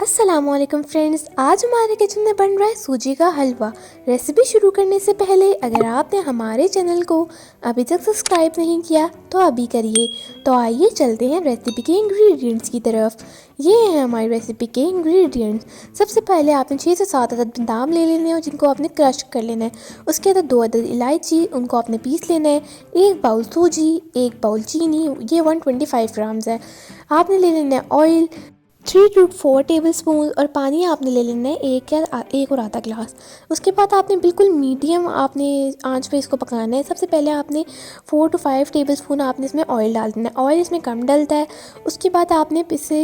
अस्सलामुअलैकुम फ्रेंड्स, आज हमारे किचन में बन रहा है सूजी का हलवा। रेसिपी शुरू करने से पहले अगर आपने हमारे चैनल को अभी तक सब्सक्राइब नहीं किया तो अभी करिए। तो आइए चलते हैं रेसिपी के इंग्रेडिएंट्स की तरफ। ये हैं हमारी रेसिपी के इंग्रेडिएंट्स। सबसे पहले आपने 6 से 7 अदद बादाम ले लेने हैं जिनको आपने क्रश कर लेना है। उसके बाद 2 अदद इलायची, उनको आपने पीस लेना है। 1 बाउल सूजी, 1 बाउल चीनी, ये 125 ग्राम्स है। आपने ले लेना है ऑयल 3 to 4 टेबल स्पून, और पानी आपने ले लेना है एक और आधा ग्लास। उसके बाद आपने बिल्कुल मीडियम आपने आंच पे इसको पकाना है। सबसे पहले आपने 4 to 5 टेबल स्पून आपने इसमें ऑयल डाल देना है। ऑयल इसमें कम डलता है। उसके बाद आपने पिसे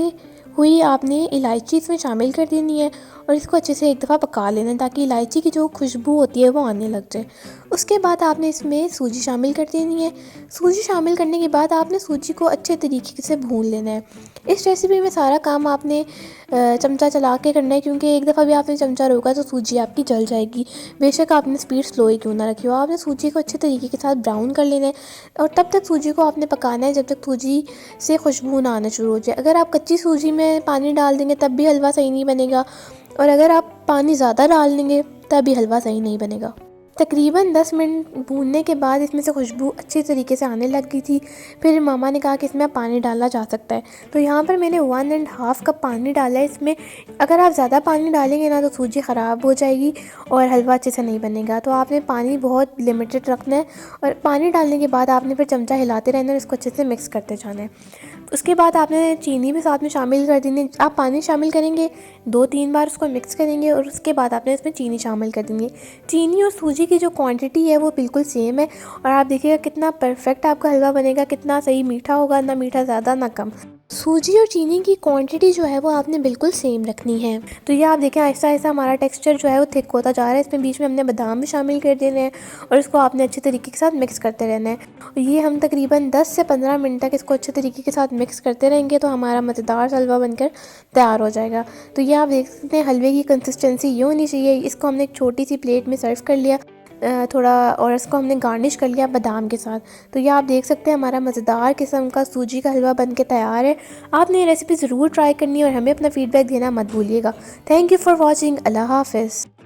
हुई आपने इलायची इसमें शामिल कर देनी है और इसको अच्छे से एक दफ़ा पका लेना है ताकि इलायची की जो खुशबू होती है वो आने लग जाए। उसके बाद आपने इसमें सूजी शामिल कर देनी है। सूजी शामिल करने के बाद आपने सूजी को अच्छे तरीके से भून लेना है। इस रेसिपी में सारा काम आपने चमचा चला के करना है, क्योंकि एक दफ़ा भी आपने चमचा रोका तो सूजी आपकी जल जाएगी। बेशक आपने स्पीड स्लो ही क्यों ना रखी हो, आपने सूजी को अच्छे तरीके के साथ ब्राउन कर लेना है और तब तक सूजी को आपने पकाना है जब तक सूजी से खुशबू ना आना शुरू हो जाए। अगर आप कच्ची सूजी में पानी डाल देंगे तब भी हलवा सही नहीं बनेगा, और अगर आप पानी ज़्यादा डाल देंगे तब भी हलवा सही नहीं बनेगा। तकरीबन 10 मिनट भूनने के बाद इसमें से खुशबू अच्छी तरीके से आने लग गई थी। फिर मामा ने कहा कि इसमें पानी डाला जा सकता है, तो यहाँ पर मैंने 1.5 कप पानी डाला है इसमें। अगर आप ज़्यादा पानी डालेंगे ना तो सूजी ख़राब हो जाएगी और हलवा अच्छे से नहीं बनेगा। तो आपने पानी बहुत लिमिटेड रखना है और पानी डालने के बाद आपने फिर चमचा हिलाते रहना है और इसको अच्छे से मिक्स करते जाना है। उसके बाद आपने चीनी भी साथ में शामिल कर देनी है। आप पानी शामिल करेंगे, 2-3 बार उसको मिक्स करेंगे और उसके बाद आपने इसमें चीनी शामिल कर देंगे। चीनी और सूजी की जो क्वांटिटी है वो बिल्कुल सेम है और आप देखिएगा कितना परफेक्ट आपका हलवा बनेगा, कितना सही मीठा होगा, ना मीठा ज़्यादा ना कम। सूजी और चीनी की क्वांटिटी जो है वो आपने बिल्कुल सेम रखनी है। तो ये आप देखें आहिस्ता आहिस्ता हमारा टेक्सचर जो है वो थिक होता जा रहा है। इसमें बीच में हमने बादाम भी शामिल कर देने हैं और इसको आपने अच्छे तरीके के साथ मिक्स करते रहना है। और ये हम तकरीबन 10 से 15 मिनट तक इसको अच्छे तरीके के साथ मिक्स करते रहेंगे तो हमारा मज़ेदार हलवा बनकर तैयार हो जाएगा। तो ये आप देख सकते हैं हलवे की कंसिस्टेंसी ये होनी चाहिए। इसको हमने एक छोटी सी प्लेट में सर्व कर लिया थोड़ा, और इसको हमने गार्निश कर लिया बादाम के साथ। तो ये आप देख सकते हैं हमारा मज़ेदार किस्म का सूजी का हलवा बन के तैयार है। आपने ये रेसिपी ज़रूर ट्राई करनी है और हमें अपना फ़ीडबैक देना मत भूलिएगा। Thank you for watching. अल्लाह हाफ़िज़।